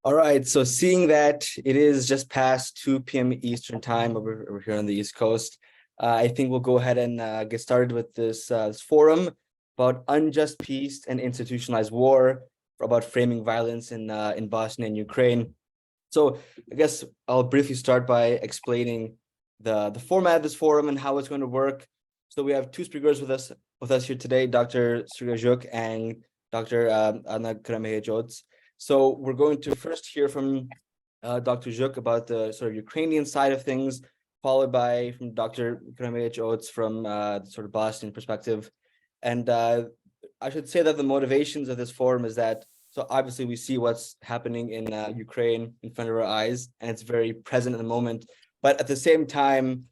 All right, so seeing that it is just past 2 p.m. Eastern time over here on the East Coast, I think we'll go ahead and get started with this forum about unjust peace and institutionalized war, about framing violence in Bosnia and Ukraine. So I guess I'll briefly start by explaining the format of this forum and how it's going to work. So we have two speakers with us here today, Dr. Sergei Zhuk and Dr. Adna Karamehic-Oates. So we're going to first hear from Dr. Zhuk about the sort of Ukrainian side of things, followed by from Dr. Karamehic-Oates from the sort of Bosnian perspective. And I should say that the motivations of this forum is that, so obviously we see what's happening in Ukraine in front of our eyes, and it's very present in the moment. But at the same time,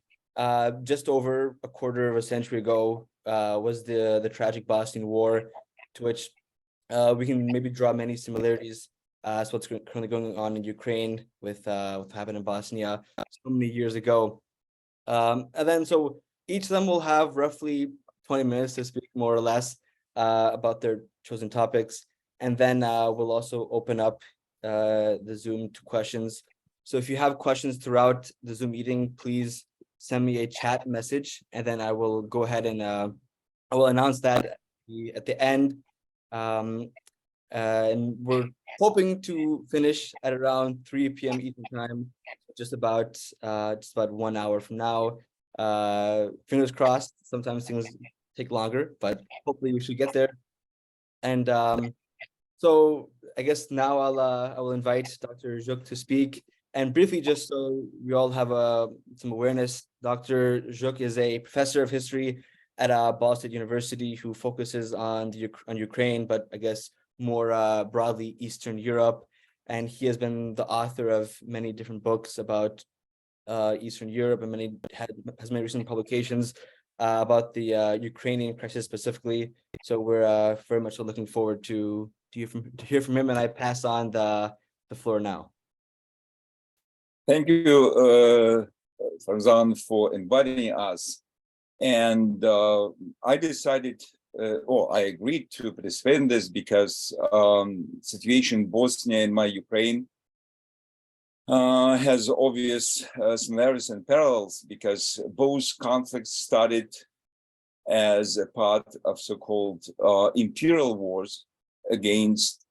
just over a quarter of a century ago was the tragic Bosnian War, to which we can maybe draw many similarities to what's currently going on in Ukraine with what happened in Bosnia so many years ago. And then so each of them will have roughly 20 minutes to speak more or less about their chosen topics. And then we'll also open up the Zoom to questions. So if you have questions throughout the Zoom meeting, please send me a chat message, and then I will go ahead and I will announce that at the end. And we're hoping to finish at around 3 p.m. Eastern time, just about 1 hour from now. Fingers crossed. Sometimes things take longer, but hopefully we should get there. And so I guess now I will invite Dr. Zhuk to speak. And briefly, just so we all have some awareness, Dr. Zhuk is a professor of history at Ball State University who focuses on Ukraine, but I guess more broadly Eastern Europe. And he has been the author of many different books about Eastern Europe, and has many recent publications about the Ukrainian crisis specifically. So we're very much looking forward to hear from him, and I pass on the floor now. Thank you, Fawzaan, for inviting us. And I decided, or I agreed to participate in this because situation in Bosnia and Ukraine has obvious similarities and parallels, because both conflicts started as a part of so-called imperial wars against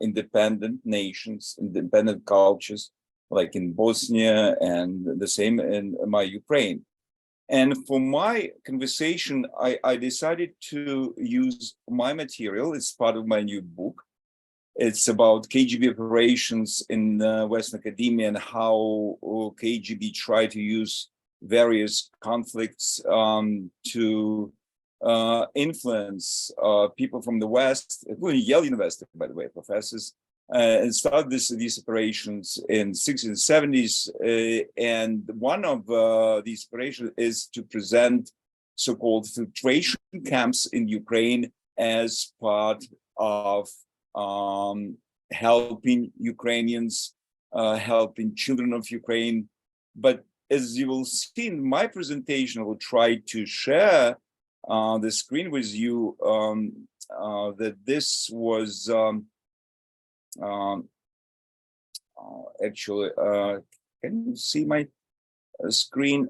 independent nations, independent cultures, like in Bosnia, and the same in Ukraine. And for my conversation, I decided to use my material. It's part of my new book. It's about KGB operations in Western academia and how KGB tried to use various conflicts to influence people from the West, including Yale University, by the way, professors, and started these operations in 60s and 70s. And one of these operations is to present so-called filtration camps in Ukraine as part of helping Ukrainians, helping children of Ukraine. But as you will see in my presentation, I will try to share the screen with you, that this was actually, can you see my screen?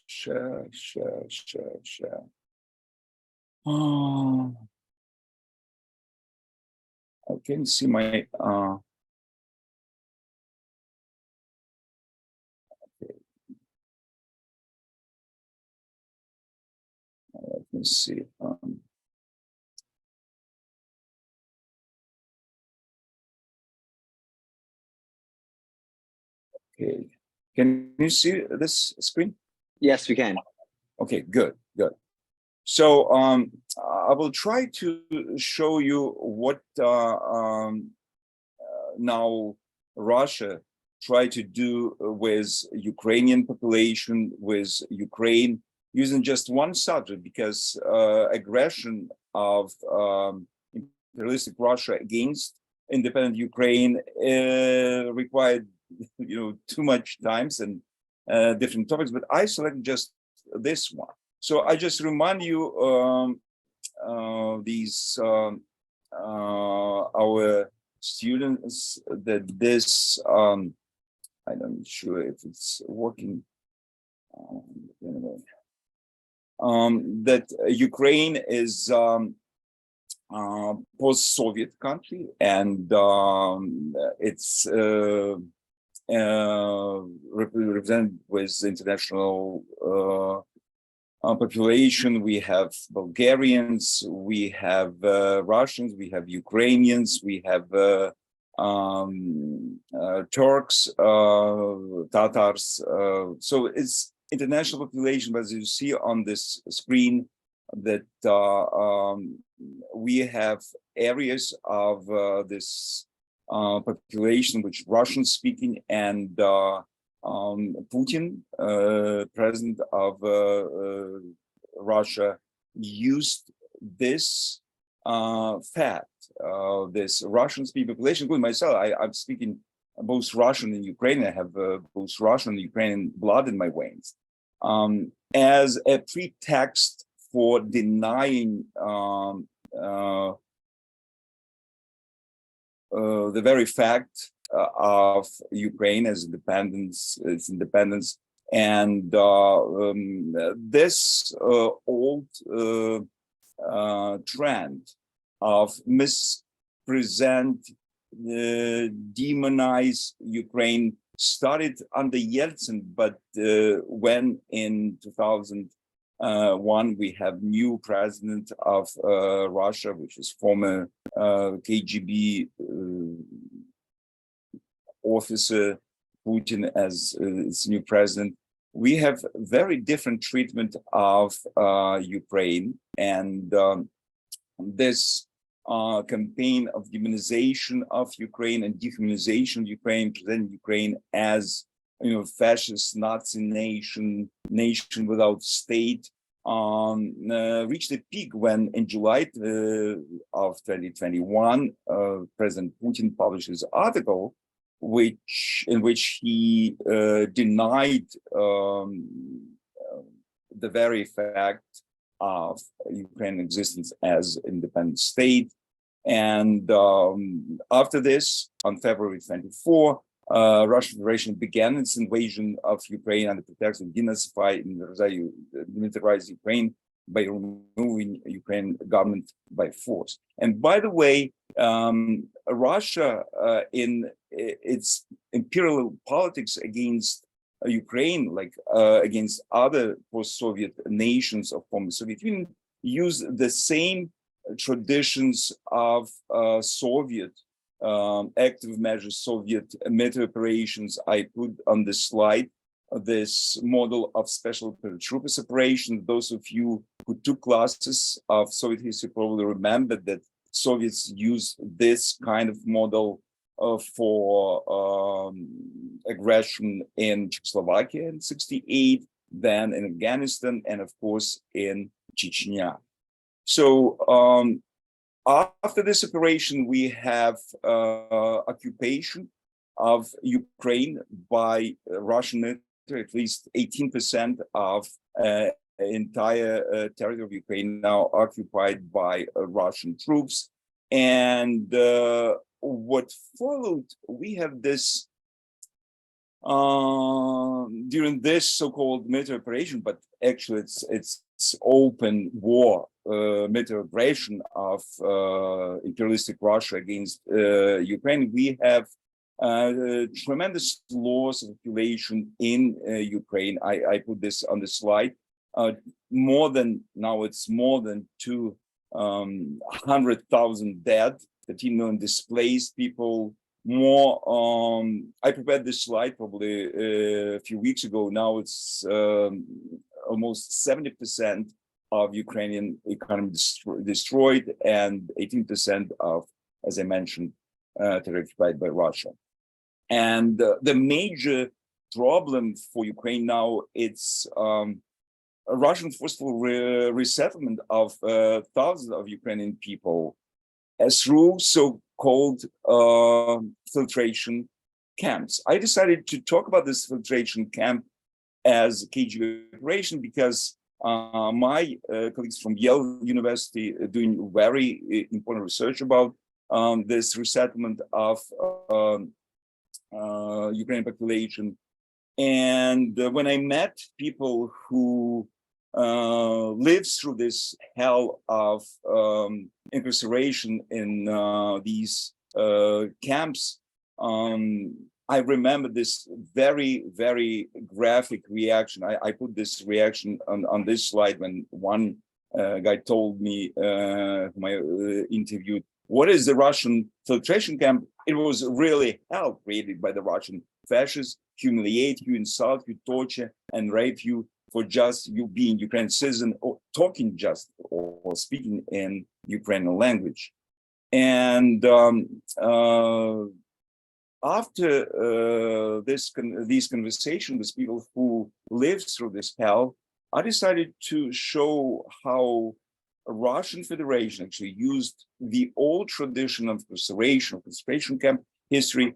Share. I can see my okay. Let me see. Okay, can you see this screen? Yes, we can. Okay, good. So I will try to show you what now Russia tried to do with Ukrainian population, with Ukraine, using just one subject, because aggression of imperialistic Russia against independent Ukraine required too much times and different topics, but I selected just this one. So I just remind you these our students that this, I'm not sure if it's working. Anyway, that Ukraine is post-Soviet country, and it's represented with international population. We have Bulgarians, we have Russians, we have Ukrainians, we have Turks, Tatars. So it's international population, but as you see on this screen, that we have areas of this population which Russian speaking, and Putin, president of Russia, used this fact, this Russian speaking population, including myself. I'm speaking both Russian and Ukrainian. I have both Russian and Ukrainian blood in my veins, as a pretext for denying the very fact of Ukraine as independence, its independence, and this old trend of mispresent, demonize Ukraine started under Yeltsin, but when in 2001 we have new president of Russia, which is former KGB officer, Putin, as its new president, we have very different treatment of Ukraine, and this campaign of demonization of Ukraine and dehumanization of Ukraine, presenting Ukraine as, you know, fascist Nazi nation without state, reached a peak when in July of 2021, President Putin published his article, in which he denied the very fact of Ukraine's existence as independent state. And after this, on February 24, Russian Federation began its invasion of Ukraine under pretext of denazify and militarize Ukraine by removing Ukrainian government by force. And by the way, Russia, in its imperial politics against Ukraine, like against other post-Soviet nations of former Soviet Union, used the same traditions of Soviet active measures, Soviet military operations. I put on the slide this model of special paratroopers operation. Those of you who took classes of Soviet history probably remember that Soviets used this kind of model for aggression in Czechoslovakia in '68, then in Afghanistan, and of course in Chechnya. So after this operation, we have occupation of Ukraine by Russian military. At least 18% of entire territory of Ukraine now occupied by Russian troops. And what followed, we have this during this so-called military operation, but actually it's open war, military operation of imperialistic Russia against Ukraine. We have tremendous loss of population in Ukraine. I put this on the slide. It's more than 200,000 dead, 13 million displaced people, more. I prepared this slide probably a few weeks ago. Now it's almost 70% of Ukrainian economy destroyed, and 18% of, as I mentioned, terrified by Russia. And the major problem for Ukraine now, it's a Russian forceful resettlement of thousands of Ukrainian people through so-called filtration camps. I decided to talk about this filtration camp as KGB operation because My colleagues from Yale University are doing very important research about this resettlement of Ukrainian population. And when I met people who lived through this hell of incarceration in these camps, I remember this very, very graphic reaction. I put this reaction on this slide when one guy told me, whom I interviewed, what is the Russian filtration camp? It was really hell created by the Russian fascists, humiliate you, insult you, torture, and rape you for just you being Ukrainian citizen or talking just or speaking in Ukrainian language. And after these conversations with people who lived through this hell, I decided to show how Russian Federation actually used the old tradition of concentration camp history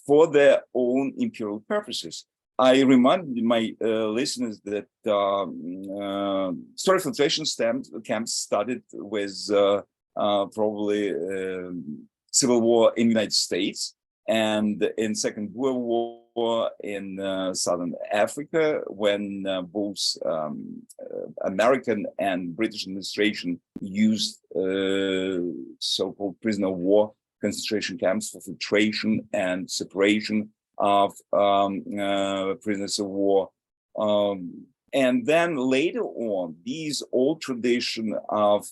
for their own imperial purposes. I reminded my listeners that story filtration camps started with probably civil war in the United States, and in Second World War in Southern Africa, when both American and British administration used so-called prisoner of war concentration camps for filtration and separation of prisoners of war. And then later on, these old tradition of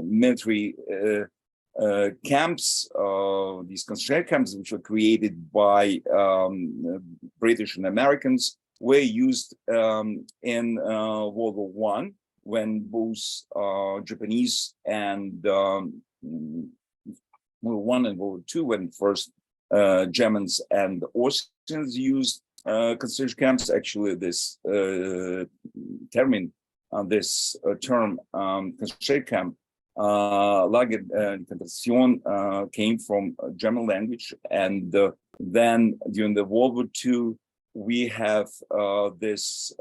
military camps, these concentration camps, which were created by British and Americans, were used in World War I, when both Japanese and World War I and World War II, when first Germans and Austrians used concentration camps. Actually, this term concentration camp, Lager Concentration, came from German language, and then during the World War II, we have this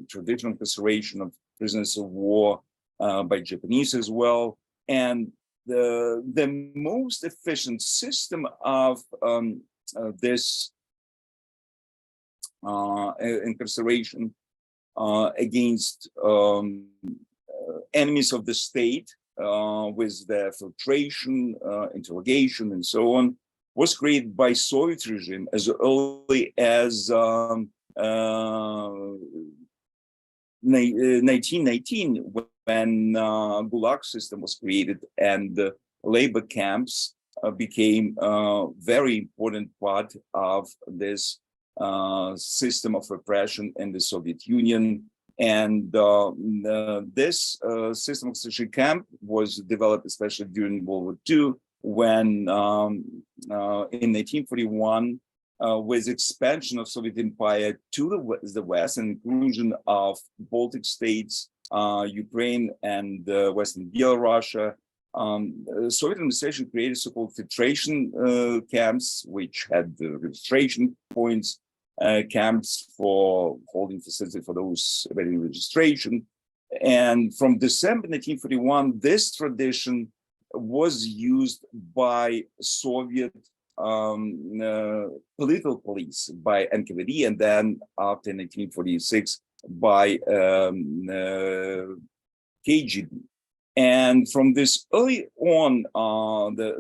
traditional incarceration of prisoners of war by Japanese as well, and the most efficient system of this incarceration against enemies of the state, with their filtration, interrogation, and so on, was created by Soviet regime as early as 1919, when Gulag system was created and labor camps became a very important part of this system of repression in the Soviet Union. And this system of concentration camp was developed especially during World War II, when in 1941, with expansion of Soviet Empire to the West and inclusion of Baltic states, Ukraine, and Western Belarus, Soviet administration created so-called filtration camps, which had registration points, camps for holding facility for those awaiting registration. And from December 1941, this tradition was used by Soviet political police, by NKVD, and then after 1946 by KGB. And from this early on,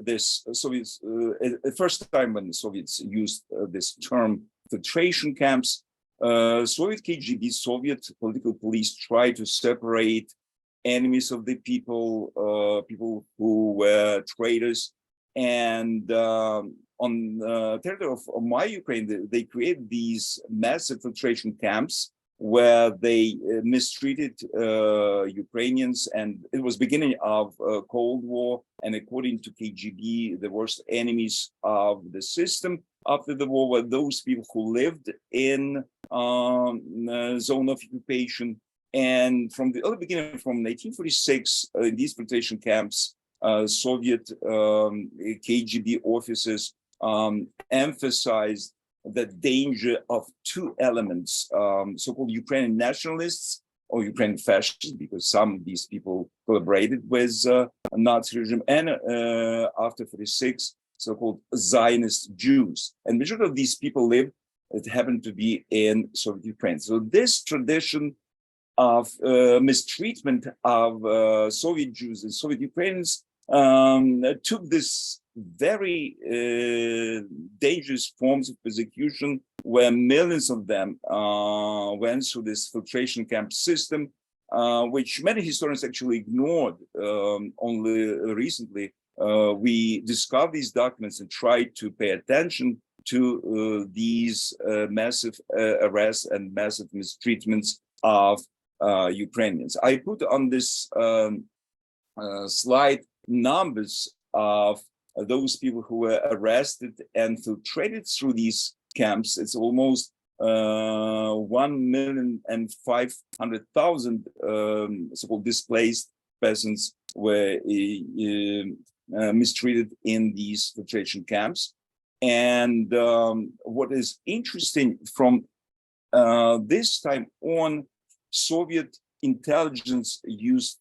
this Soviets, the first time when the Soviets used this term filtration camps, Soviet KGB, Soviet political police tried to separate enemies of the people, people who were traitors. And on the territory of my Ukraine, they created these massive filtration camps where they mistreated Ukrainians, and it was beginning of Cold War, and according to KGB, the worst enemies of the system after the war were those people who lived in zone of occupation. And from the early beginning, from 1946, in these filtration camps, Soviet KGB officers emphasized the danger of two elements, so-called Ukrainian nationalists or Ukrainian fascists, because some of these people collaborated with Nazi regime, and after 46, so-called Zionist Jews. And majority of these people lived, it happened to be in Soviet Ukraine. So this tradition of mistreatment of Soviet Jews and Soviet Ukrainians took this very dangerous forms of persecution, where millions of them went through this filtration camp system, which many historians actually ignored. Only recently we discovered these documents and tried to pay attention to these massive arrests and massive mistreatments of Ukrainians. I put on this slide numbers of those people who were arrested and filtrated through these camps. It's almost 1,500,000 so-called displaced peasants were mistreated in these filtration camps. And what is interesting, from this time on, Soviet intelligence used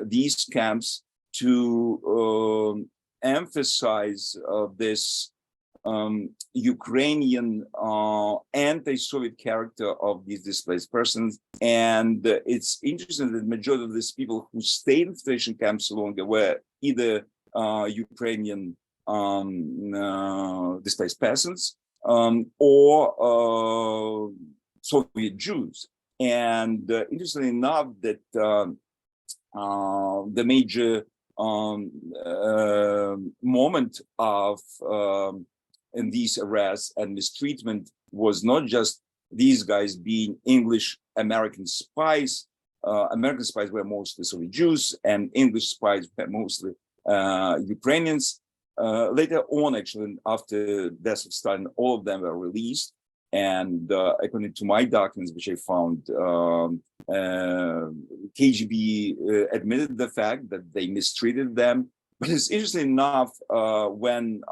these camps to emphasize this Ukrainian anti-Soviet character of these displaced persons. And it's interesting that the majority of these people who stayed in filtration camps longer were either Ukrainian displaced peasants or Soviet Jews. And interestingly enough, that the major moment of in these arrests and mistreatment was not just these guys being English American spies. American spies were mostly Soviet Jews, and English spies were mostly Ukrainians. Later on, actually, after the death of Stalin, all of them were released. And according to my documents, which I found, KGB admitted the fact that they mistreated them. But it's interesting enough, when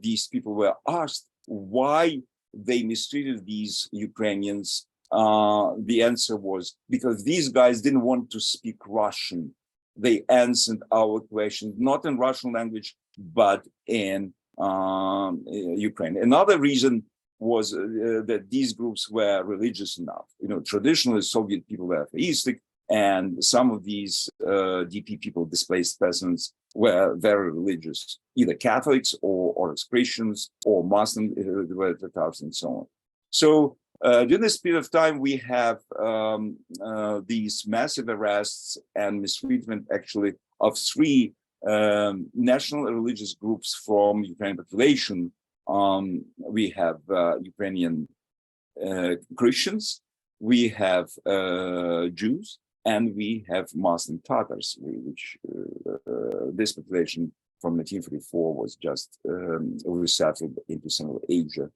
these people were asked why they mistreated these Ukrainians, the answer was because these guys didn't want to speak Russian. They answered our questions not in Russian language, but in Ukraine. Another reason was that these groups were religious enough. You know, traditionally Soviet people were atheistic, and some of these DP people, displaced peasants, were very religious, either Catholics or Christians or Muslim, were Tatars and so on. So during this period of time, we have these massive arrests and mistreatment, actually, of three national religious groups from Ukrainian population. We have Ukrainian Christians, we have Jews, and we have Muslim Tatars, which this population from 1944 was just resettled into Central Asia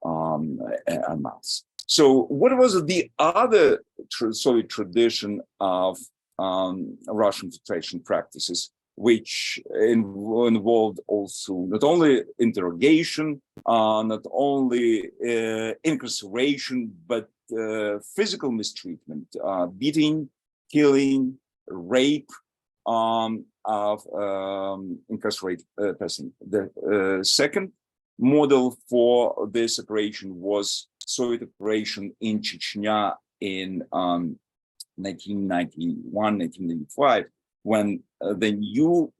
en masse. So what was the other Soviet tradition of Russian filtration practices, which involved also not only interrogation, not only incarceration, but physical mistreatment, beating, killing, rape of incarcerated person. The second model for this operation was Soviet operation in Chechnya in 1991, 1995, when the new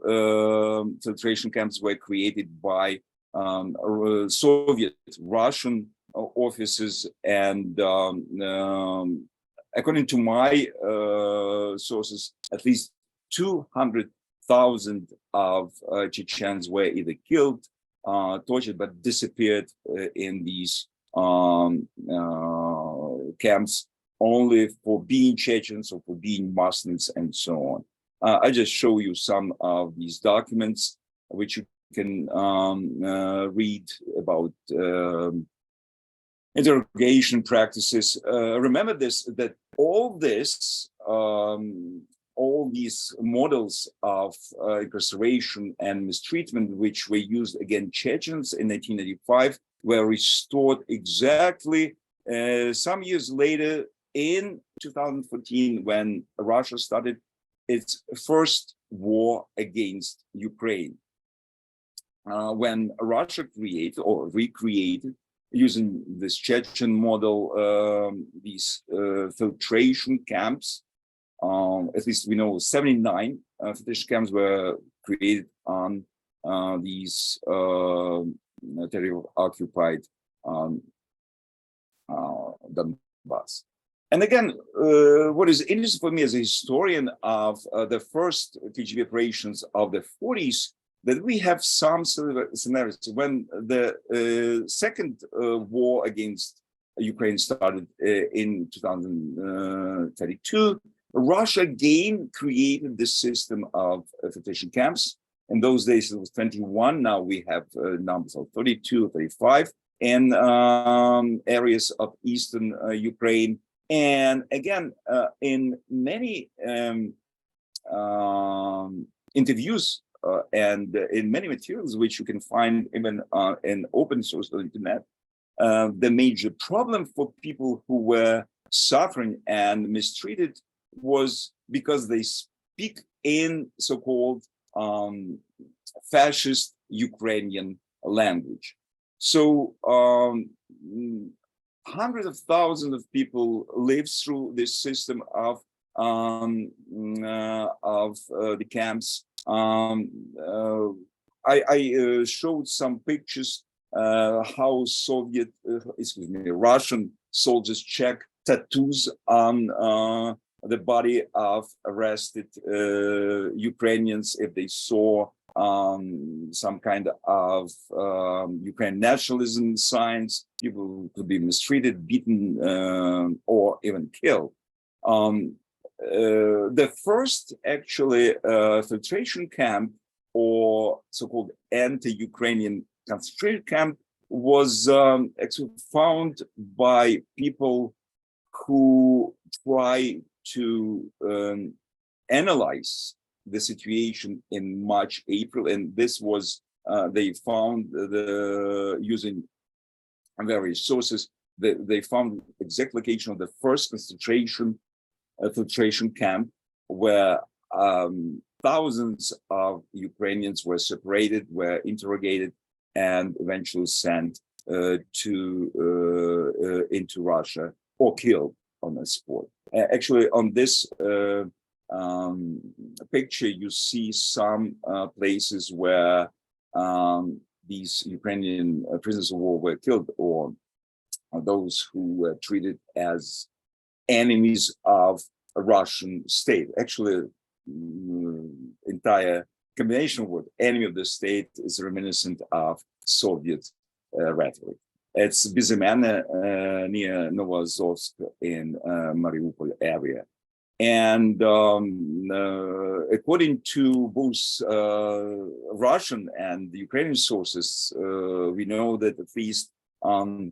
filtration camps were created by Soviet Russian officers. And according to my sources, at least 200,000 of Chechens were either killed, tortured, but disappeared in these camps only for being Chechens or for being Muslims and so on. I just show you some of these documents, which you can read about interrogation practices. Remember this, that all these models of incarceration and mistreatment, which were used against Chechens in 1985, were restored exactly some years later in 2014, when Russia started its first war against Ukraine. When Russia created or recreated, using this Chechen model, these filtration camps, at least we know 79 filtration camps were created on these occupied Donbass. And again, what is interesting for me as a historian of the first KGB operations of the 40s, that we have some scenarios. When the second war against Ukraine started in 2032, Russia again created this system of filtration camps. In those days, it was 21. Now we have numbers of 32, 35 in areas of eastern Ukraine. And again, in many interviews and in many materials, which you can find even in open source on the internet, the major problem for people who were suffering and mistreated was because they speak in so-called fascist Ukrainian language. So hundreds of thousands of people live through this system of the camps. I showed some pictures how Russian soldiers check tattoos on the body of arrested Ukrainians if they saw some kind of Ukrainian nationalism signs. People could be mistreated, beaten, or even killed. The first actually filtration camp, or so-called anti-Ukrainian concentration camp, was actually found by people who try to analyze the situation in March, April, and this was they found using various sources. They found exact location of the first concentration filtration camp, where thousands of Ukrainians were separated, were interrogated, and eventually sent into Russia or killed on the spot. Actually, on this picture, you see some places where these Ukrainian prisoners of war were killed, or those who were treated as enemies of a Russian state. Actually, entire combination word, enemy of the state, is reminiscent of Soviet rhetoric. It's Bezymena near Novozovsk in Mariupol area. And according to both Russian and Ukrainian sources, we know that at least more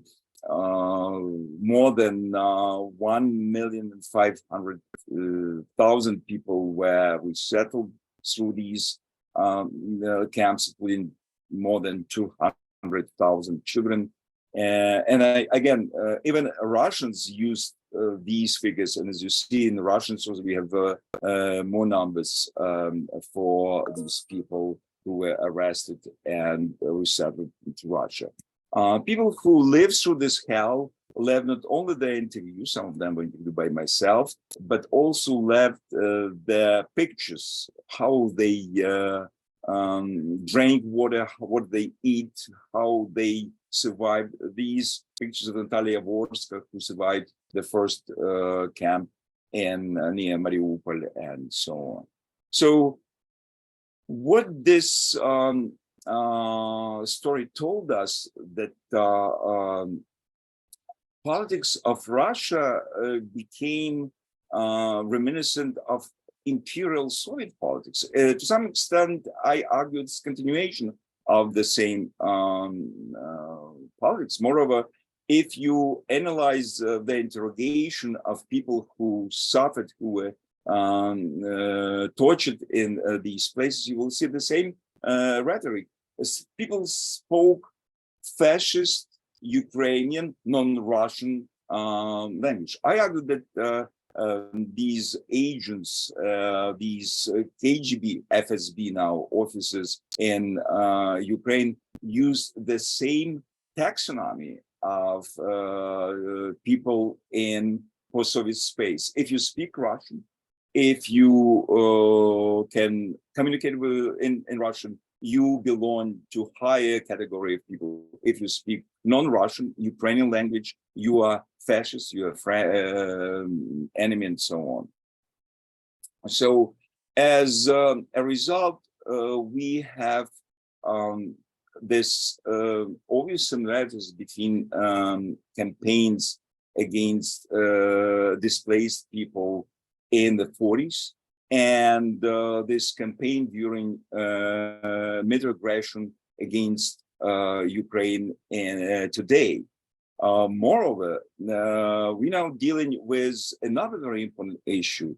than 1,500,000 people were resettled through these camps, including more than 200,000 children. And again, even Russians used these figures, and as you see in the Russian sources, we have more numbers for these people who were arrested and resettled into Russia. People who lived through this hell left not only their interviews, some of them were interviewed by myself, but also left their pictures, how they drank water, what they eat, how they survived. These pictures of Natalia Vorska, who survived the first camp in near Mariupol, and so on. So what this story told us, that politics of Russia became reminiscent of imperial Soviet politics. To some extent, I argue it's continuation of the same politics. Moreover, if you analyze the interrogation of people who suffered, who were tortured in these places, you will see the same rhetoric. As people spoke fascist Ukrainian, non-Russian language. I argue that these agents, these KGB, FSB now officers in Ukraine use the same taxonomy of people in post-Soviet space. If you speak Russian, if you can communicate with in Russian, you belong to higher category of people. If you speak non-Russian, Ukrainian language, you are fascist, you are enemy, and so on. So as a result, we have this obvious similarities between campaigns against displaced people in the 40s and this campaign during military aggression against Ukraine today. Moreover, we're now dealing with another very important issue,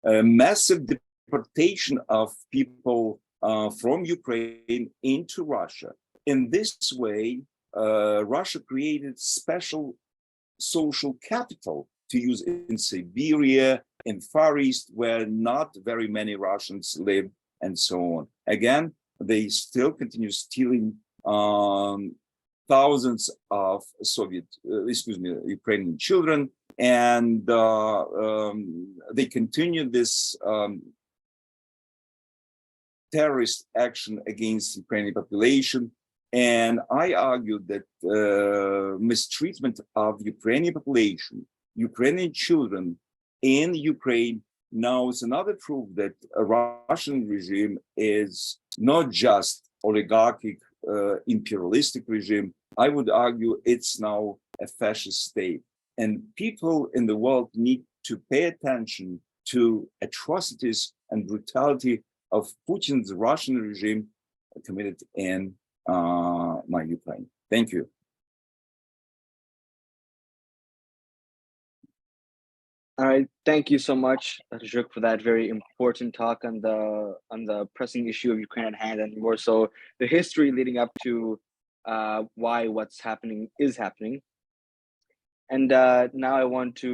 massive deportation of people from Ukraine into Russia. In this way, Russia created special social capital to use in Siberia, in Far East, where not very many Russians live, and so on. Again, they still continue stealing thousands of Ukrainian children, and they continue this terrorist action against the Ukrainian population. And I argue that mistreatment of Ukrainian population, Ukrainian children in Ukraine, now is another proof that a Russian regime is not just oligarchic, imperialistic regime. I would argue it's now a fascist state. And people in the world need to pay attention to atrocities and brutality of Putin's Russian regime committed in my Ukraine. Thank you. All right, thank you so much, Dr. Zhuk, for that very important talk on the pressing issue of Ukraine at hand, and more so the history leading up to why what's happening is happening. And now I want to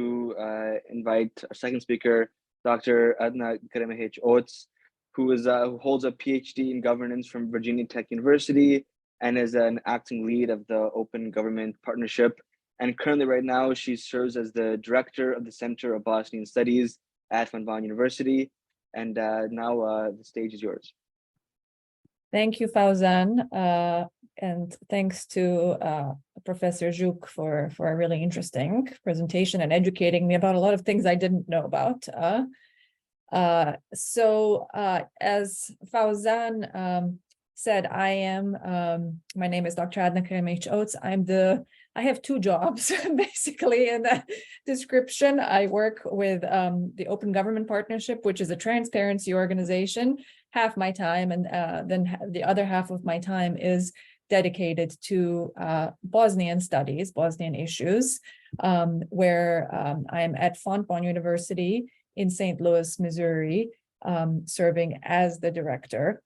invite our second speaker, Dr. Adna Karamehic-Oates, who holds a PhD in governance from Virginia Tech University and is an acting lead of the Open Government Partnership. And currently right now, she serves as the director of the Center of Bosnian Studies at Fontbonne University. And now the stage is yours. Thank you, Fawzaan. And thanks to Professor Zhuk for a really interesting presentation and educating me about a lot of things I didn't know about. As Fawzaan said, my name is Dr. Adna Karamehić-Oates. I have two jobs basically in the description. I work with the Open Government Partnership, which is a transparency organization, half my time, and then the other half of my time is dedicated to Bosnian studies, Bosnian issues, where I'm at Fontbonne University in St. Louis, Missouri, serving as the director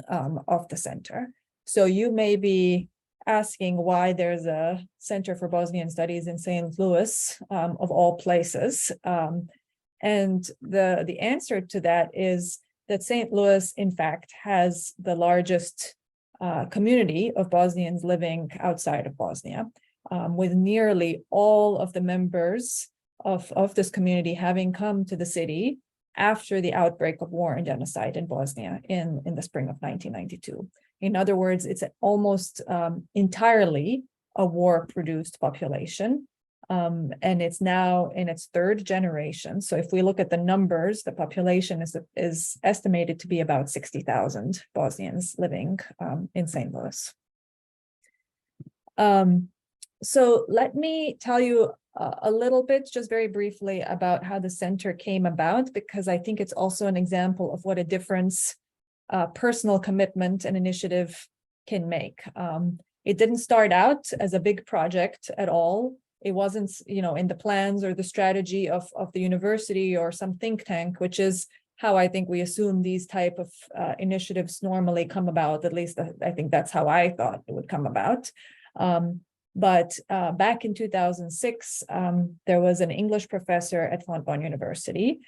of the center. So you may be asking why there's a Center for Bosnian Studies in St. Louis, of all places. And the answer to that is that St. Louis, in fact, has the largest community of Bosnians living outside of Bosnia, with nearly all of the members of this community having come to the city after the outbreak of war and genocide in Bosnia in the spring of 1992. In other words, it's almost entirely a war-produced population, and it's now in its third generation. So if we look at the numbers, the population is estimated to be about 60,000 Bosnians living in St. Louis. So let me tell you a little bit, just very briefly, about how the center came about, because I think it's also an example of what a difference personal commitment and initiative can make. It didn't start out as a big project at all. It wasn't, in the plans or the strategy of the university or some think tank, which is how I think we assume these type of initiatives normally come about. At least I think that's how I thought it would come about. But back in 2006, there was an English professor at Fontbonne University.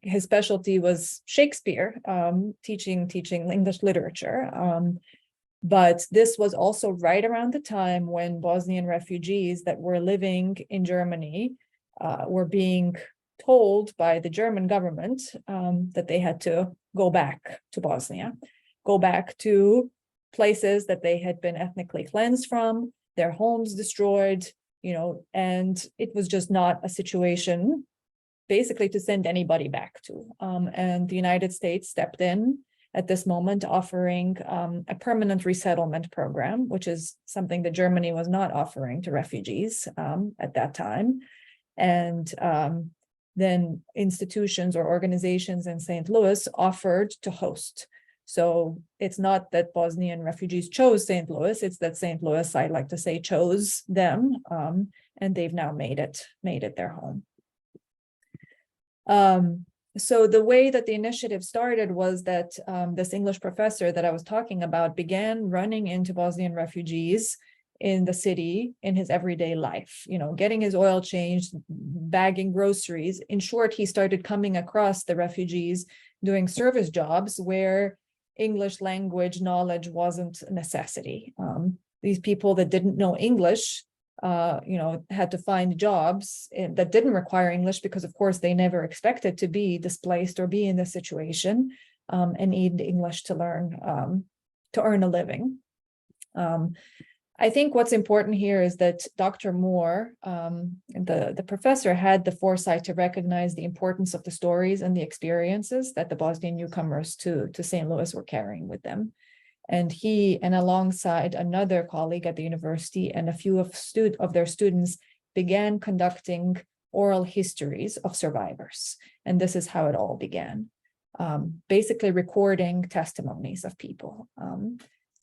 His specialty was Shakespeare, teaching English literature. But this was also right around the time when Bosnian refugees that were living in Germany were being told by the German government that they had to go back to Bosnia, go back to places that they had been ethnically cleansed from, their homes destroyed, and it was just not a situation basically to send anybody back to. And the United States stepped in at this moment, offering a permanent resettlement program, which is something that Germany was not offering to refugees at that time. And then institutions or organizations in St. Louis offered to host. So it's not that Bosnian refugees chose St. Louis, it's that St. Louis, I like to say, chose them, and they've now made it their home. So the way that the initiative started was that this English professor that I was talking about began running into Bosnian refugees in the city in his everyday life, getting his oil changed, bagging groceries. In short, he started coming across the refugees doing service jobs where English language knowledge wasn't a necessity. These people that didn't know English, had to find jobs that didn't require English because, of course, they never expected to be displaced or be in this situation and need English to learn, to earn a living. I think what's important here is that Dr. Moore, the professor, had the foresight to recognize the importance of the stories and the experiences that the Bosnian newcomers to St. Louis were carrying with them. And he, and alongside another colleague at the university and a few of their students, began conducting oral histories of survivors. And this is how it all began, basically recording testimonies of people.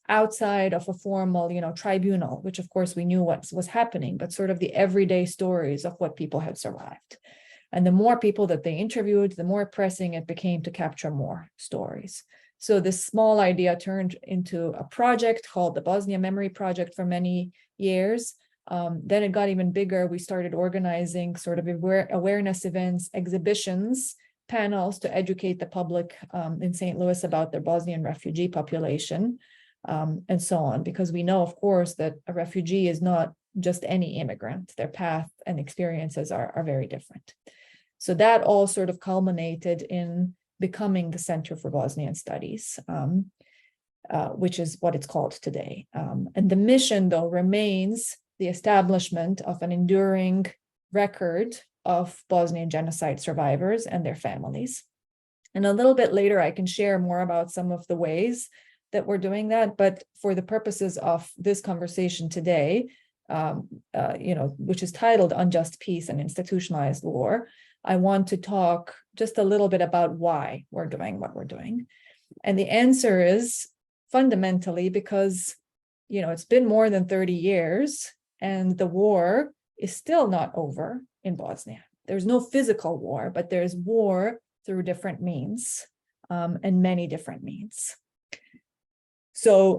Outside of a formal, tribunal, which of course we knew what was happening, but sort of the everyday stories of what people had survived. And the more people that they interviewed, the more pressing it became to capture more stories. So this small idea turned into a project called the Bosnia Memory Project for many years. Then it got even bigger. We started organizing sort of awareness events, exhibitions, panels to educate the public in St. Louis about their Bosnian refugee population. And so on, because we know, of course, that a refugee is not just any immigrant. Their path and experiences are very different. So that all sort of culminated in becoming the Center for Bosnian Studies, which is what it's called today. And the mission, though, remains the establishment of an enduring record of Bosnian genocide survivors and their families. And a little bit later, I can share more about some of the ways that we're doing that, but for the purposes of this conversation today, which is titled Unjust Peace and Institutionalized War, I want to talk just a little bit about why we're doing what we're doing. And the answer is fundamentally because, it's been more than 30 years and the war is still not over in Bosnia. There's no physical war, but there's war through different means, and many different means. So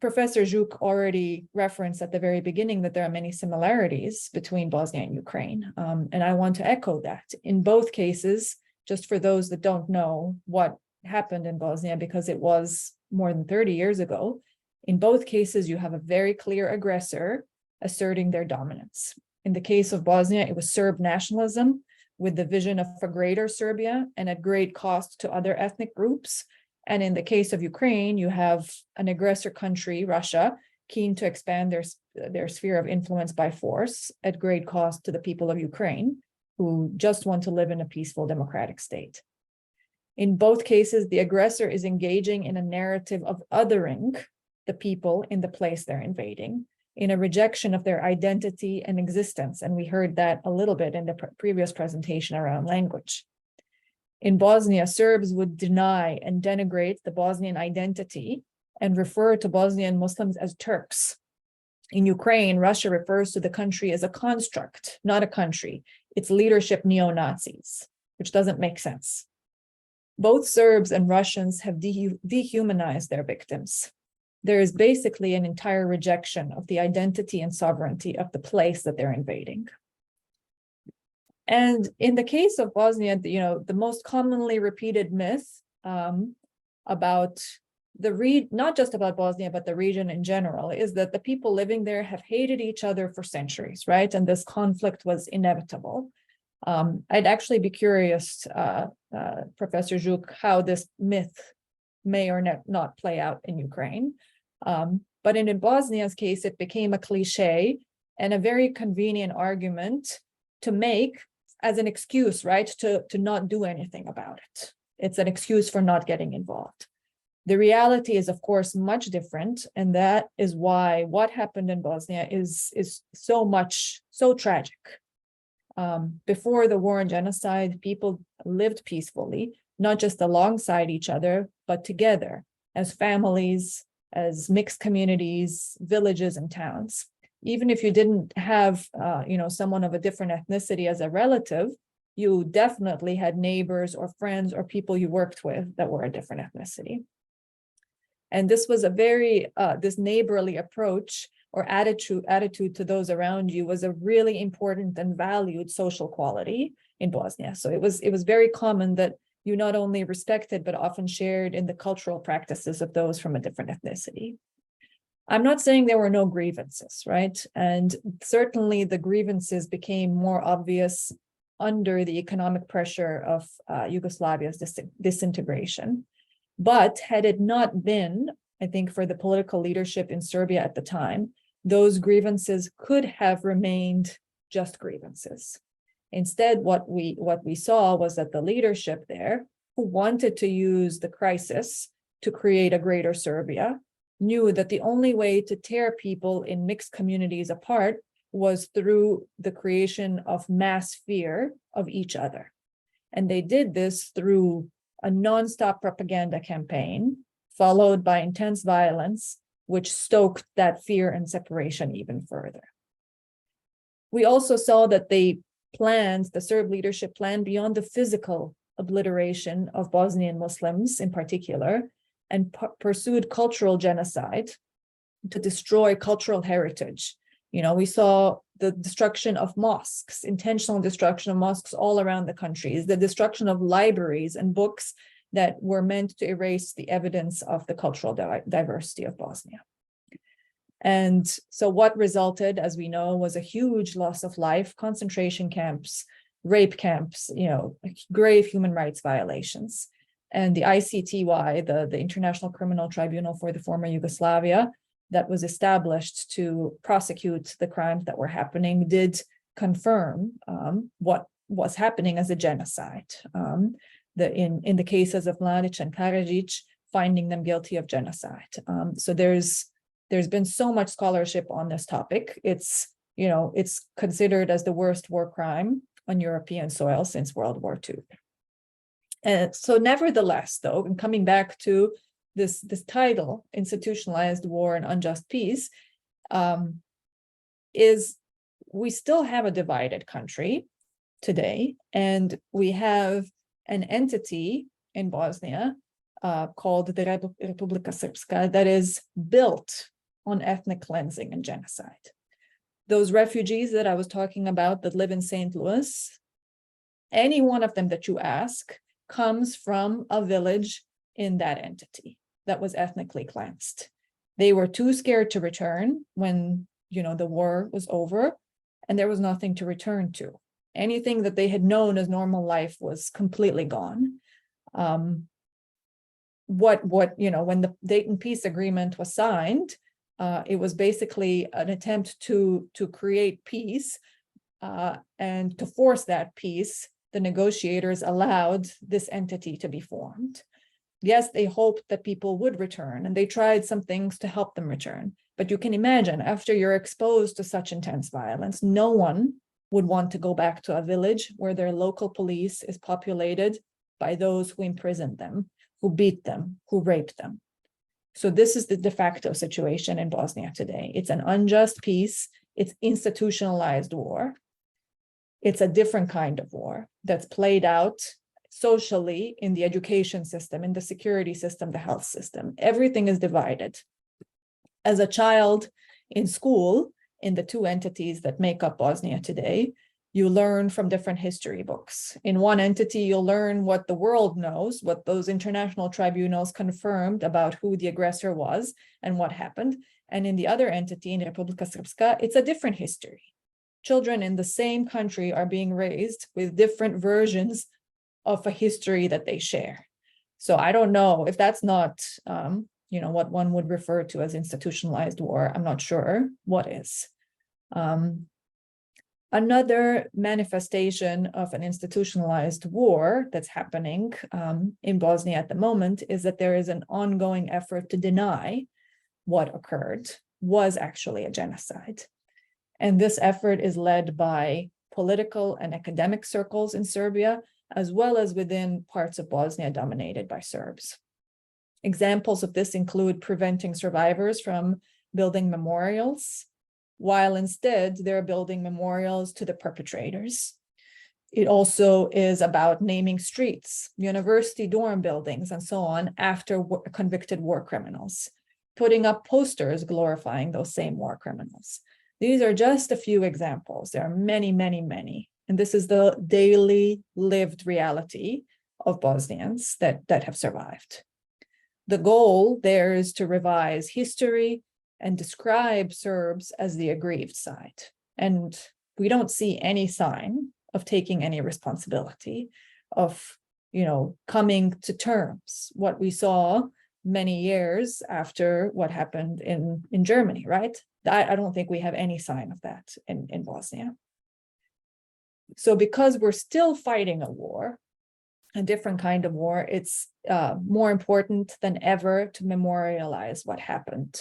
Professor Zhuk already referenced at the very beginning that there are many similarities between Bosnia and Ukraine. And I want to echo that. In both cases, just for those that don't know what happened in Bosnia, because it was more than 30 years ago, in both cases, you have a very clear aggressor asserting their dominance. In the case of Bosnia, it was Serb nationalism with the vision of a greater Serbia and at great cost to other ethnic groups. And in the case of Ukraine, you have an aggressor country, Russia, keen to expand their sphere of influence by force at great cost to the people of Ukraine, who just want to live in a peaceful democratic state. In both cases, the aggressor is engaging in a narrative of othering the people in the place they're invading, in a rejection of their identity and existence. And we heard that a little bit in the previous presentation around language. In Bosnia, Serbs would deny and denigrate the Bosnian identity and refer to Bosnian Muslims as Turks. In Ukraine, Russia refers to the country as a construct, not a country. Its leadership neo-Nazis, which doesn't make sense. Both Serbs and Russians have dehumanized their victims. there is basically an entire rejection of the identity and sovereignty of the place that they're invading. And in the case of Bosnia, the most commonly repeated myth about not just about Bosnia, but the region in general, is that the people living there have hated each other for centuries, right? And this conflict was inevitable. I'd actually be curious, Professor Zhuk, how this myth may or not play out in Ukraine. But in Bosnia's case, it became a cliche and a very convenient argument to make as an excuse, right, to not do anything about it. It's an excuse for not getting involved. The reality is, of course, much different, and that is why what happened in Bosnia is so tragic. Before the war and genocide, people lived peacefully, not just alongside each other, but together as families, as mixed communities, villages, and towns. Even if you didn't have, someone of a different ethnicity as a relative, you definitely had neighbors or friends or people you worked with that were a different ethnicity. And this was a very, this neighborly approach or attitude to those around you was a really important and valued social quality in Bosnia. So it was very common that you not only respected, but often shared in the cultural practices of those from a different ethnicity. I'm not saying there were no grievances, right? And certainly the grievances became more obvious under the economic pressure of Yugoslavia's disintegration. But had it not been, I think, for the political leadership in Serbia at the time, those grievances could have remained just grievances. Instead, what we saw was that the leadership there, who wanted to use the crisis to create a greater Serbia, knew that the only way to tear people in mixed communities apart was through the creation of mass fear of each other. And they did this through a nonstop propaganda campaign, followed by intense violence, which stoked that fear and separation even further. We also saw that the Serb leadership planned beyond the physical obliteration of Bosnian Muslims in particular, and pursued cultural genocide to destroy cultural heritage. We saw the destruction of mosques, intentional destruction of mosques all around the country, the destruction of libraries and books that were meant to erase the evidence of the cultural diversity of Bosnia. And so what resulted, as we know, was a huge loss of life, concentration camps, rape camps, grave human rights violations. And the ICTY, the International Criminal Tribunal for the former Yugoslavia, that was established to prosecute the crimes that were happening, did confirm what was happening as a genocide. In the cases of Mladic and Karadzic, finding them guilty of genocide. So there's been so much scholarship on this topic. It's considered as the worst war crime on European soil since World War II. And so nevertheless, though, and coming back to this title, Institutionalized War and Unjust Peace, is we still have a divided country today, and we have an entity in Bosnia called the Republika Srpska that is built on ethnic cleansing and genocide. Those refugees that I was talking about that live in St. Louis, any one of them that you ask comes from a village in that entity that was ethnically cleansed. They were too scared to return when the war was over, and there was nothing to return to. Anything that they had known as normal life was completely gone. When the Dayton Peace Agreement was signed, it was basically an attempt to create peace, and to force that peace, the negotiators allowed this entity to be formed. Yes, they hoped that people would return, and they tried some things to help them return. But you can imagine, after you're exposed to such intense violence, no one would want to go back to a village where their local police is populated by those who imprisoned them, who beat them, who raped them. So this is the de facto situation in Bosnia today. It's an unjust peace. It's institutionalized war. It's a different kind of war that's played out socially in the education system, in the security system, the health system. Everything is divided. As a child in school, in the two entities that make up Bosnia today, you learn from different history books. In one entity, you'll learn what the world knows, what those international tribunals confirmed about who the aggressor was and what happened. And in the other entity, in Republika Srpska, it's a different history. Children in the same country are being raised with different versions of a history that they share. So I don't know if that's not, what one would refer to as institutionalized war. I'm not sure what is. Another manifestation of an institutionalized war that's happening in Bosnia at the moment is that there is an ongoing effort to deny what occurred was actually a genocide. And this effort is led by political and academic circles in Serbia, as well as within parts of Bosnia dominated by Serbs. Examples of this include preventing survivors from building memorials, while instead they're building memorials to the perpetrators. It also is about naming streets, university dorm buildings, and so on after convicted war criminals, putting up posters glorifying those same war criminals. These are just a few examples. There are many, many, many. And this is the daily lived reality of Bosnians that have survived. The goal there is to revise history and describe Serbs as the aggrieved side. And we don't see any sign of taking any responsibility, of, coming to terms. What we saw many years after what happened in Germany, right? I don't think we have any sign of that in Bosnia. So because we're still fighting a war, a different kind of war, it's more important than ever to memorialize what happened,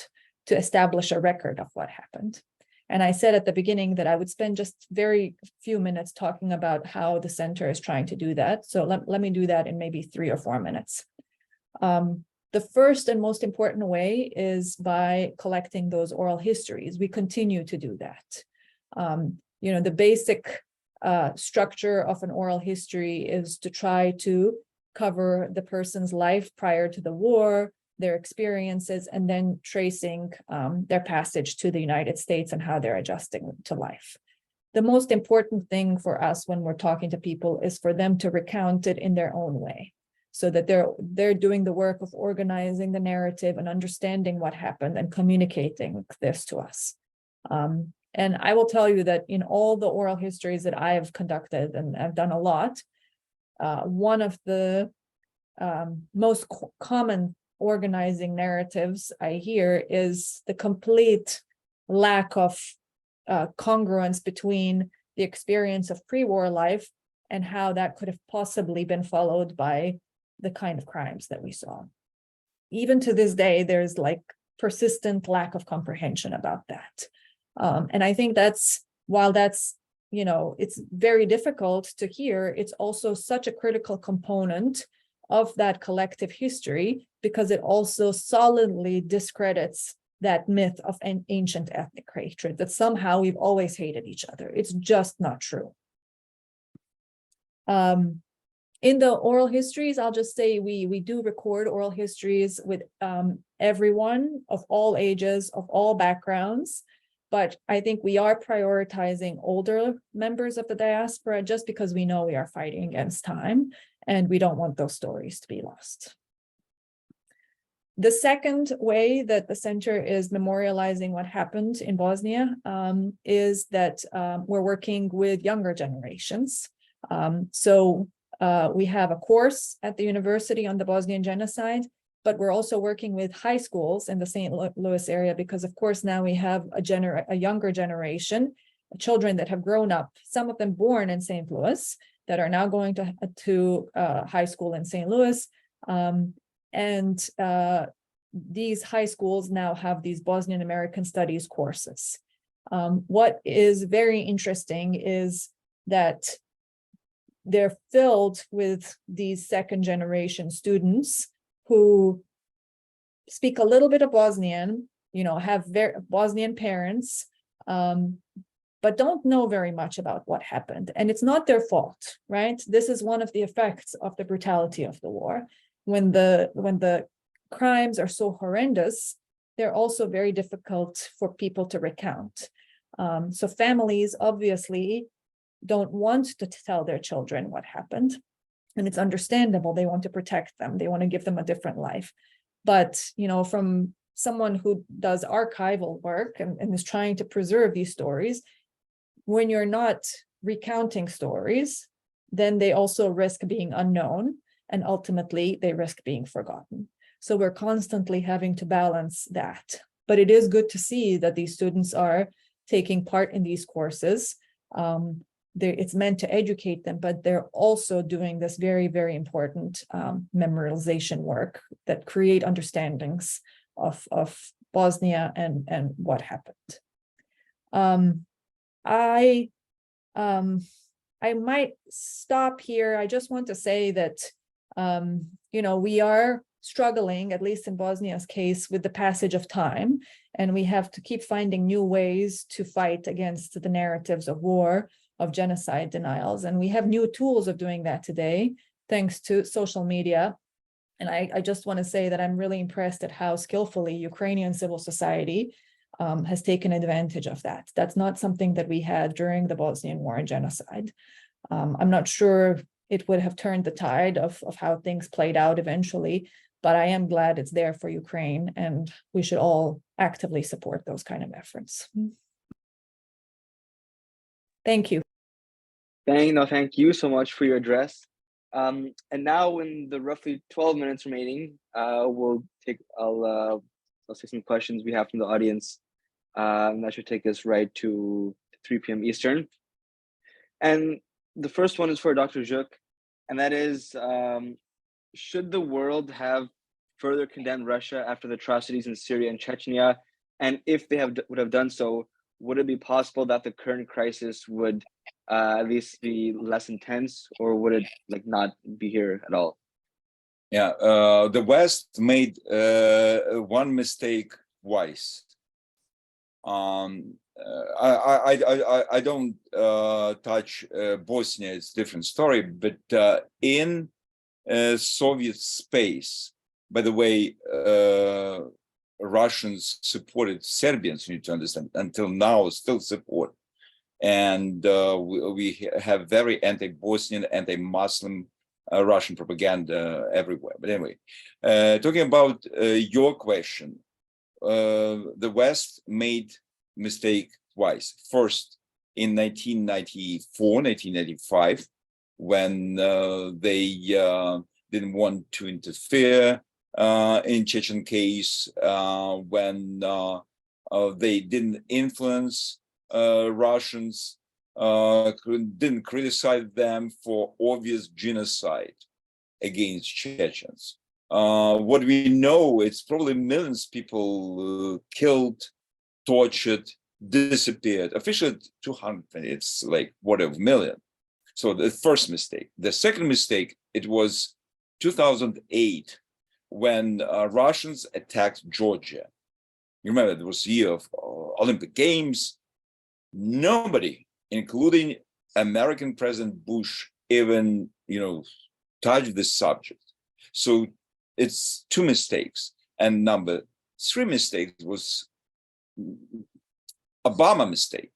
to establish a record of what happened. And I said at the beginning that I would spend just very few minutes talking about how the center is trying to do that. So let me do that in maybe 3 or 4 minutes. The first and most important way is by collecting those oral histories. We continue to do that. The basic structure of an oral history is to try to cover the person's life prior to the war, their experiences, and then tracing their passage to the United States and how they're adjusting to life. The most important thing for us when we're talking to people is for them to recount it in their own way, so that they're doing the work of organizing the narrative and understanding what happened and communicating this to us. And I will tell you that in all the oral histories that I have conducted, and I've done a lot, one of the most common organizing narratives I hear is the complete lack of congruence between the experience of pre-war life and how that could have possibly been followed by the kind of crimes that we saw. Even to this day, there's persistent lack of comprehension about that. And I think while that's, it's very difficult to hear, it's also such a critical component of that collective history, because it also solidly discredits that myth of an ancient ethnic hatred, that somehow we've always hated each other. It's just not true. In the oral histories, I'll just say we do record oral histories with everyone of all ages, of all backgrounds. But I think we are prioritizing older members of the diaspora just because we know we are fighting against time and we don't want those stories to be lost. The second way that the center is memorializing what happened in Bosnia is that we're working with younger generations. So we have a course at the university on the Bosnian genocide, but we're also working with high schools in the St. Louis area because, of course, now we have a younger generation, children that have grown up, some of them born in St. Louis, that are now going to high school in St. Louis. And these high schools now have these Bosnian American Studies courses. What is very interesting is that they're filled with these second generation students who speak a little bit of Bosnian, have very Bosnian parents, but don't know very much about what happened. And it's not their fault, right? This is one of the effects of the brutality of the war. When the crimes are so horrendous, they're also very difficult for people to recount. So families obviously don't want to tell their children what happened. And it's understandable. They want to protect them. They want to give them a different life. But, you know, from someone who does archival work and is trying to preserve these stories, when you're not recounting stories, then they also risk being unknown, and ultimately they risk being forgotten. So we're constantly having to balance that. But it is good to see that these students are taking part in these courses. It's meant to educate them, but they're also doing this very, very important memorization work that create understandings of Bosnia and what happened. I might stop here. I just want to say that, you know, we are struggling, at least in Bosnia's case, with the passage of time, and we have to keep finding new ways to fight against the narratives of war, of genocide denials. And we have new tools of doing that today, thanks to social media. And I just want to say that I'm really impressed at how skillfully Ukrainian civil society has taken advantage of that. That's not something that we had during the Bosnian War and genocide. I'm not sure it would have turned the tide of how things played out eventually, but I am glad it's there for Ukraine, and we should all actively support those kind of efforts. Thank you. Thank you so much for your address. And now, in the roughly 12 minutes remaining, I'll take some questions we have from the audience. And that should take us right to 3 p.m. Eastern. And the first one is for Dr. Zhuk, and that is, should the world have further condemned Russia after the atrocities in Syria and Chechnya? And if they would have done so, would it be possible that the current crisis would at least be less intense, or would it not be here at all? Yeah, the West made one mistake twice. I don't touch Bosnia; it's a different story. But in Soviet space, by the way, Russians supported Serbians. You need to understand. Until now, still support, and we have very anti-Bosnian, anti-Muslim Russian propaganda everywhere. But anyway, talking about your question, the West made mistake twice. First, in 1994, 1995, when they didn't want to interfere in Chechen case, when they didn't influence Russians, didn't criticize them for obvious genocide against Chechens. What we know, it's probably millions of people killed, tortured, disappeared. Officially 200, it's like whatever million. So the first mistake. The second mistake, it was 2008 when Russians attacked Georgia. You remember, there was a year of Olympic Games. Nobody, including American President Bush, even touched this subject. So it's two mistakes. And number three mistake was Obama mistake.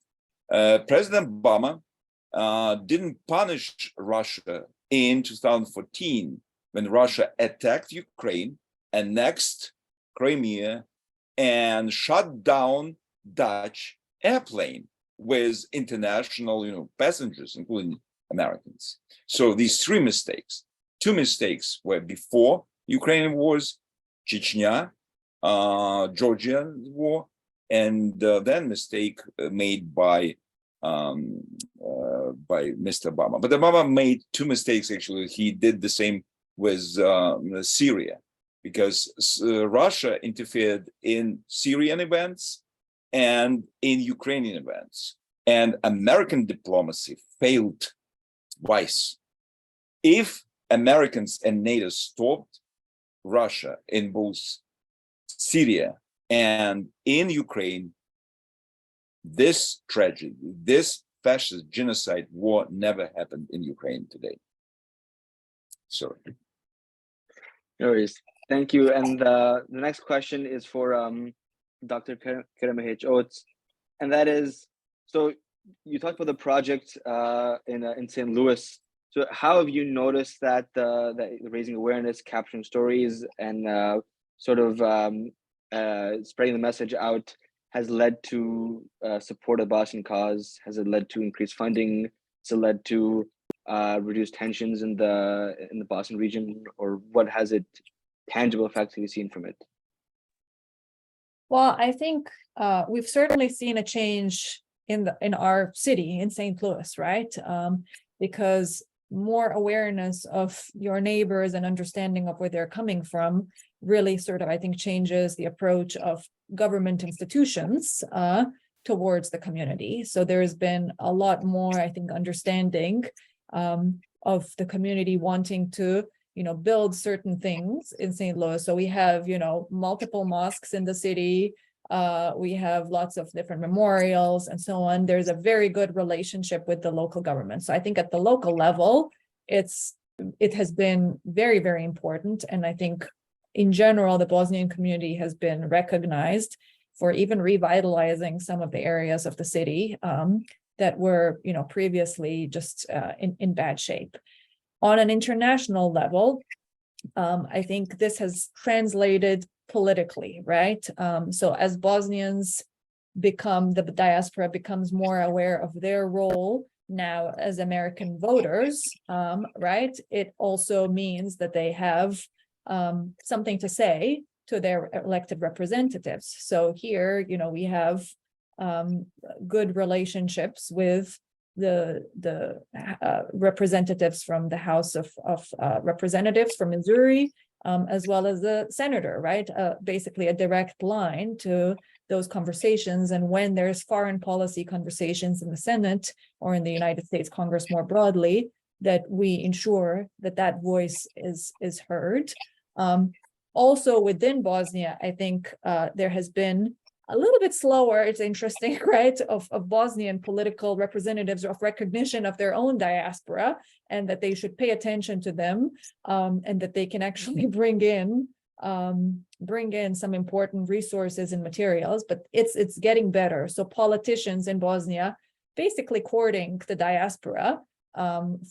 President Obama didn't punish Russia in 2014 when Russia attacked Ukraine, annexed Crimea, and shut down Dutch airplane with international, passengers, including Americans. So these three mistakes. Two mistakes were before Ukrainian wars, Chechnya, Georgian war, and then mistake made by Mr. Obama. But Obama made two mistakes, actually. He did the same with Syria, because Russia interfered in Syrian events and in Ukrainian events. And American diplomacy failed twice. If Americans and NATO stopped Russia in both Syria and in Ukraine, this tragedy, this fascist genocide war never happened in Ukraine today. Sorry. No worries. Thank you. And the next question is for Dr. Karamehić-Oates, and that is, so you talked about the project in St. Louis. So how have you noticed that that raising awareness, capturing stories, and spreading the message out has led to support of the Bosnian cause? Has it led to increased funding? Has it led to reduced tensions in the Bosnian region, or what has it tangible effects have you seen from it? Well, I think we've certainly seen a change in our city, in St. Louis, right? Because more awareness of your neighbors and understanding of where they're coming from really sort of, I think, changes the approach of government institutions towards the community. So there's been a lot more, I think, understanding of the community wanting to, build certain things in St. Louis. So we have, multiple mosques in the city. We have lots of different memorials and so on. There's a very good relationship with the local government. So I think at the local level, it has been very, very important. And I think in general, the Bosnian community has been recognized for even revitalizing some of the areas of the city that were, previously just in bad shape. On an international level, I think this has translated politically, right? So as Bosnians the diaspora becomes more aware of their role now as American voters, right? It also means that they have something to say to their elected representatives. So here, we have good relationships with the representatives from the House of Representatives from Missouri, as well as the senator, right? Basically a direct line to those conversations. And when there's foreign policy conversations in the Senate or in the United States Congress more broadly, that we ensure that that voice is heard. Also within Bosnia, I think there has been a little bit slower, it's interesting, right, of Bosnian political representatives of recognition of their own diaspora, and that they should pay attention to them, and that they can actually bring in some important resources and materials. But it's getting better. So politicians in Bosnia basically courting the diaspora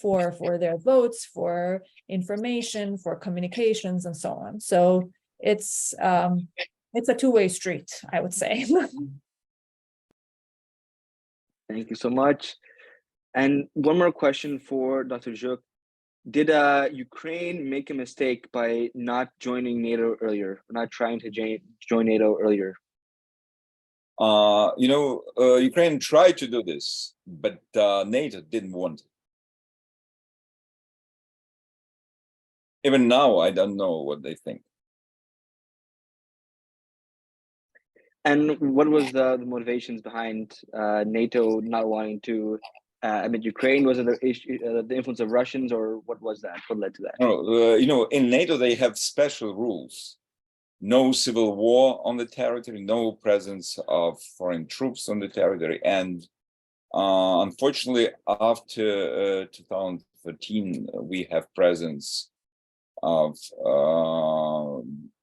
for their votes, for information, for communications, and so on. So it's a two-way street, I would say. Thank you so much. And one more question for Dr. Zhuk. Did Ukraine make a mistake by not joining NATO earlier, or not trying to join NATO earlier? Ukraine tried to do this, but NATO didn't want it. Even now, I don't know what they think. And what was the motivations behind NATO not wanting to admit Ukraine? Was it the influence of Russians, or what was that? What led to that? No, in NATO, they have special rules. No civil war on the territory, no presence of foreign troops on the territory. And unfortunately, after 2013, we have presence of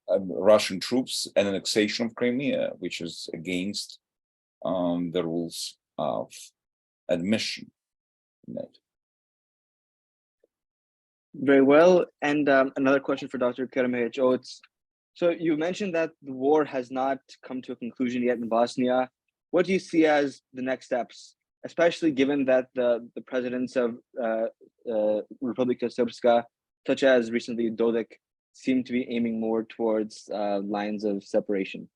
Russian troops and annexation of Crimea, which is against the rules of admission. Very well. And another question for Dr. Karamehić-Oates. So you mentioned that the war has not come to a conclusion yet in Bosnia. What do you see as the next steps, especially given that the presidents of Republika Srpska, such as recently Dodik, seem to be aiming more towards lines of separation?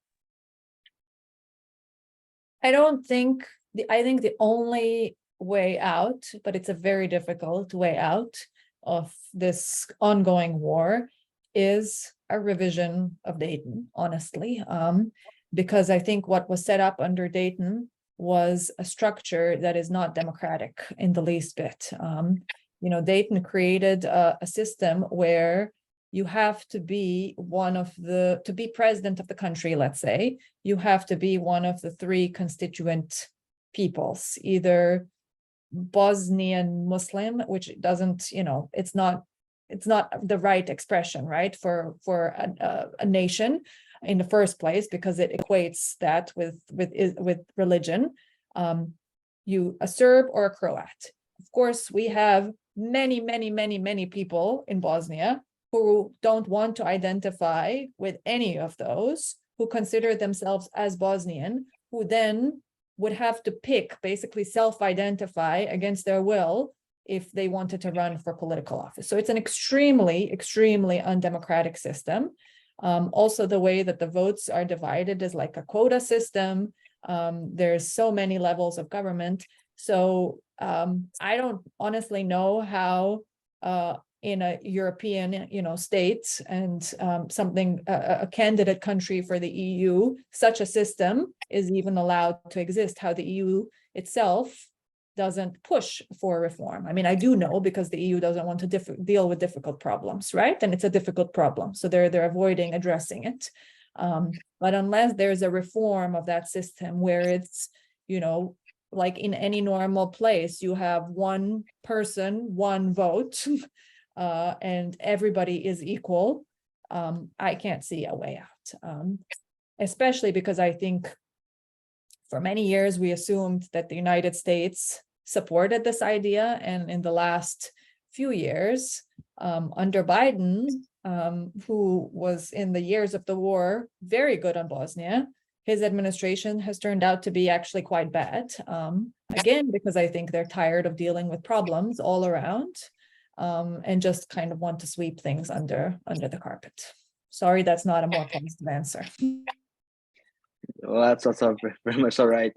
I think the only way out, but it's a very difficult way out of this ongoing war, is a revision of Dayton, honestly, because I think what was set up under Dayton was a structure that is not democratic in the least bit. Dayton created a system where you have to be to be president of the country, let's say, you have to be one of the three constituent peoples, either Bosnian Muslim, which doesn't, it's not the right expression, right, for a nation. in the first place, because it equates that with religion. You a Serb or a Croat. Of course, we have many people in Bosnia who don't want to identify with any of those, who consider themselves as Bosnian, who then would have to pick, basically self-identify against their will if they wanted to run for political office. So it's an extremely undemocratic system. Also, the way that the votes are divided is like a quota system. There's so many levels of government. So I don't honestly know how in a European, state and a candidate country for the EU, such a system is even allowed to exist, how the EU itself doesn't push for reform. I mean, I do know, because the EU doesn't want to deal with difficult problems, right? And it's a difficult problem, so they're avoiding addressing it. But unless there's a reform of that system where it's, like in any normal place, you have one person, one vote, and everybody is equal, I can't see a way out. Especially because I think for many years we assumed that the United States supported this idea, and in the last few years, under Biden, who was in the years of the war very good on Bosnia, his administration has turned out to be actually quite bad. Again, because I think they're tired of dealing with problems all around, and just kind of want to sweep things under the carpet. Sorry, that's not a more positive answer. Well, that's also very much all right.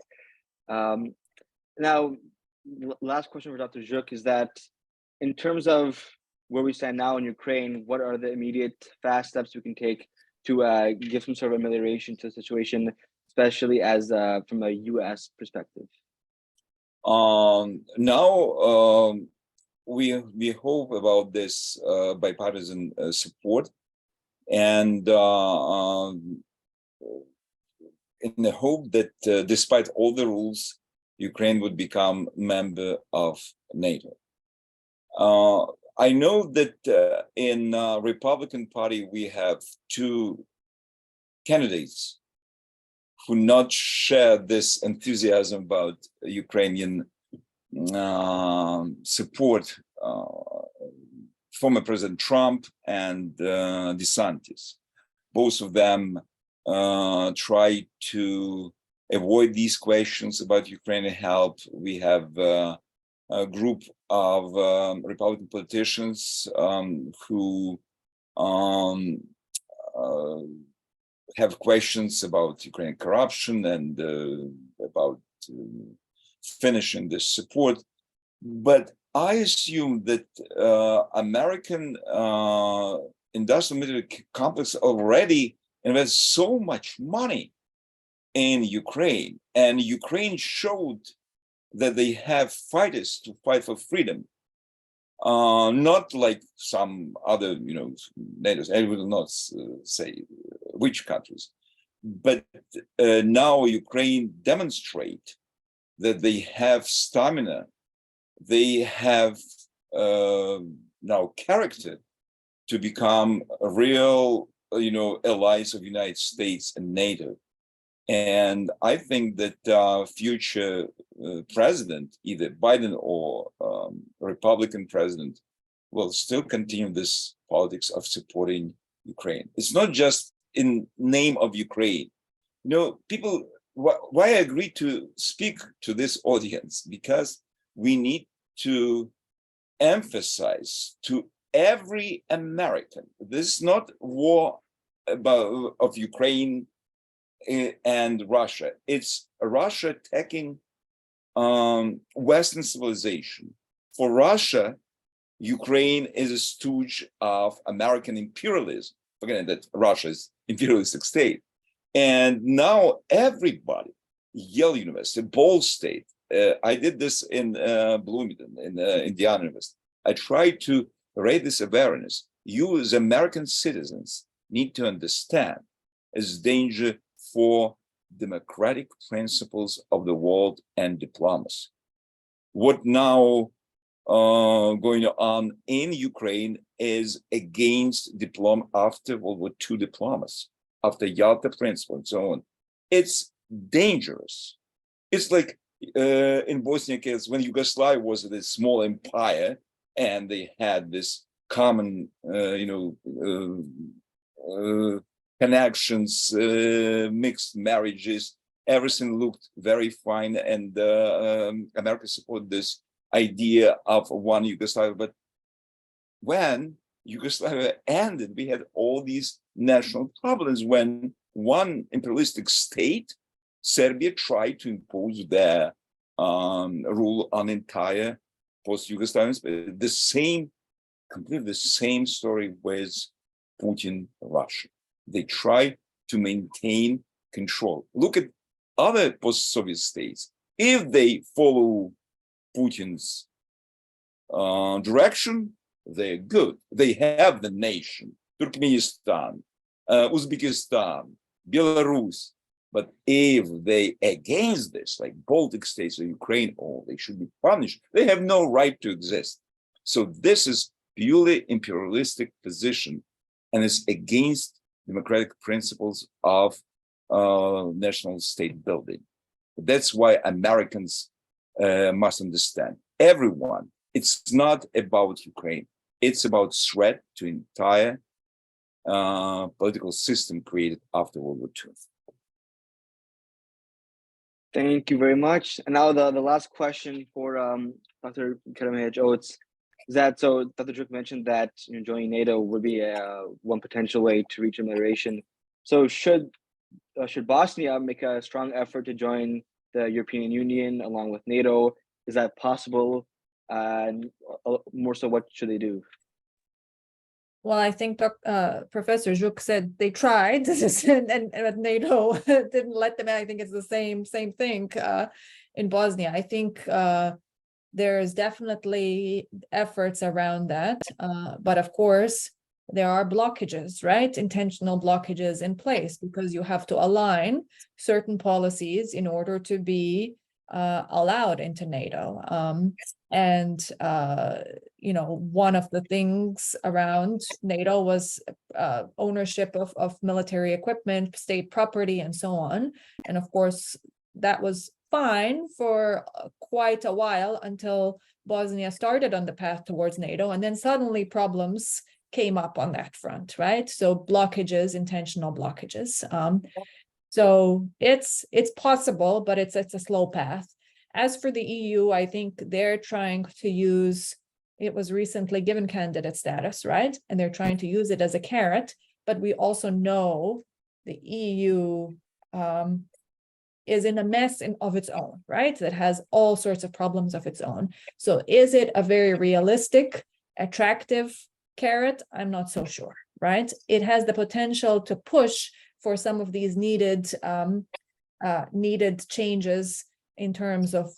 Now, last question for Dr. Zhuk is that in terms of where we stand now in Ukraine, what are the immediate fast steps we can take to give some sort of amelioration to the situation, especially as from a U.S. perspective? Now, we hope about this bipartisan support, and in the hope that despite all the rules, Ukraine would become member of NATO. I know that in Republican Party we have two candidates who not share this enthusiasm about Ukrainian support, former President Trump and DeSantis. Both of them try to avoid these questions about Ukrainian help. We have a group of Republican politicians who have questions about Ukrainian corruption and about finishing this support. But I assume that American industrial military complex already invests so much money in Ukraine, and Ukraine showed that they have fighters to fight for freedom, not like some other, natives. I will not say which countries, but now Ukraine demonstrate that they have stamina, they have now character to become real, allies of the United States and NATO. And I think that future president, either Biden or Republican president, will still continue this politics of supporting Ukraine. It's not just in name of Ukraine. People, why I agreed to speak to this audience, because we need to emphasize to every American, this is not war of Ukraine and Russia. It's Russia attacking Western civilization. For Russia, Ukraine is a stooge of American imperialism, forgetting that Russia is imperialistic state. And now everybody, Yale University, Ball State, I did this in Bloomington, in Indiana University. I tried to raise this awareness. You as American citizens need to understand its danger for democratic principles of the world and diplomacy. What now going on in Ukraine is against after World War II diplomacy. of the Yalta Principle and so on. It's dangerous. It's like in Bosnia case, when Yugoslavia was this small empire and they had this common, connections, mixed marriages, everything looked very fine, and America supported this idea of one Yugoslavia. But when Yugoslavia ended, we had all these national problems when one imperialistic state, Serbia, tried to impose their rule on entire post-Yugoslavian. The same, completely the same story with Putin, Russia. They try to maintain control. Look at other post-Soviet states. If they follow Putin's direction, they're good. They have the nation, Turkmenistan, Uzbekistan, Belarus. But if they against this, like Baltic states or Ukraine, oh, they should be punished. They have no right to exist. So this is purely imperialistic position, and it's against democratic principles of national state building. That's why Americans must understand. Everyone, it's not about Ukraine. It's about threat to entire political system created after World War II. Thank you very much. And now the last question for Dr. Karamehic-Oates is that, so Dr. Zhuk mentioned that joining NATO would be one potential way to reach moderation. So should Bosnia make a strong effort to join the European Union along with NATO? Is that possible? More so, what should they do? Well, I think Professor Zhuk said they tried, and NATO didn't let them. I think it's the same thing in Bosnia. I think there's definitely efforts around that, but of course there are blockages, right? Intentional blockages in place, because you have to align certain policies in order to be allowed into NATO. One of the things around NATO was ownership of military equipment, state property, and so on. And of course, that was fine for quite a while until Bosnia started on the path towards NATO, and then suddenly problems came up on that front, right? So blockages, intentional blockages. So it's possible, but it's a slow path. As for the EU, I think they're trying to use, it was recently given candidate status, right? And they're trying to use it as a carrot, but we also know the EU is in a mess of its own, right? That has all sorts of problems of its own. So is it a very realistic, attractive carrot? I'm not so sure, right? It has the potential to push for some of these needed changes in terms of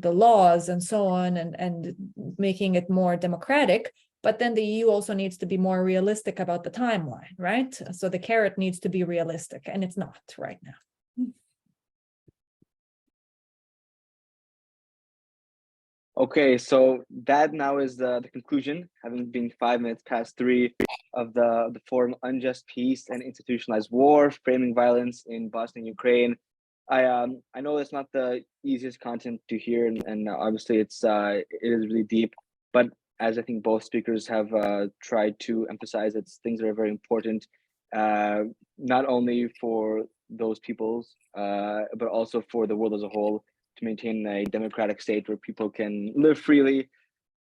the laws and so on, and making it more democratic. But then the EU also needs to be more realistic about the timeline, right? So the carrot needs to be realistic, and it's not right now. Okay, so that now is the conclusion, having been 5 minutes past 3 of the forum Unjust Peace and Institutionalized War, Framing Violence in Bosnia and Ukraine. I know it's not the easiest content to hear, and obviously it is really deep, but as I think both speakers have tried to emphasize, it's things that are very important, not only for those peoples, but also for the world as a whole, to maintain a democratic state where people can live freely.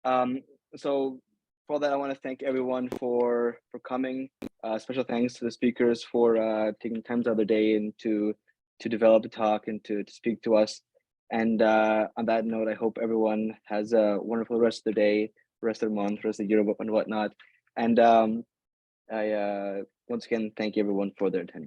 So for all that, I want to thank everyone for coming. Special thanks to the speakers for taking time out of their day and to develop the talk and to speak to us. And on that note, I hope everyone has a wonderful rest of the day, rest of the month, rest of the year, and whatnot. And I once again thank everyone for their attention.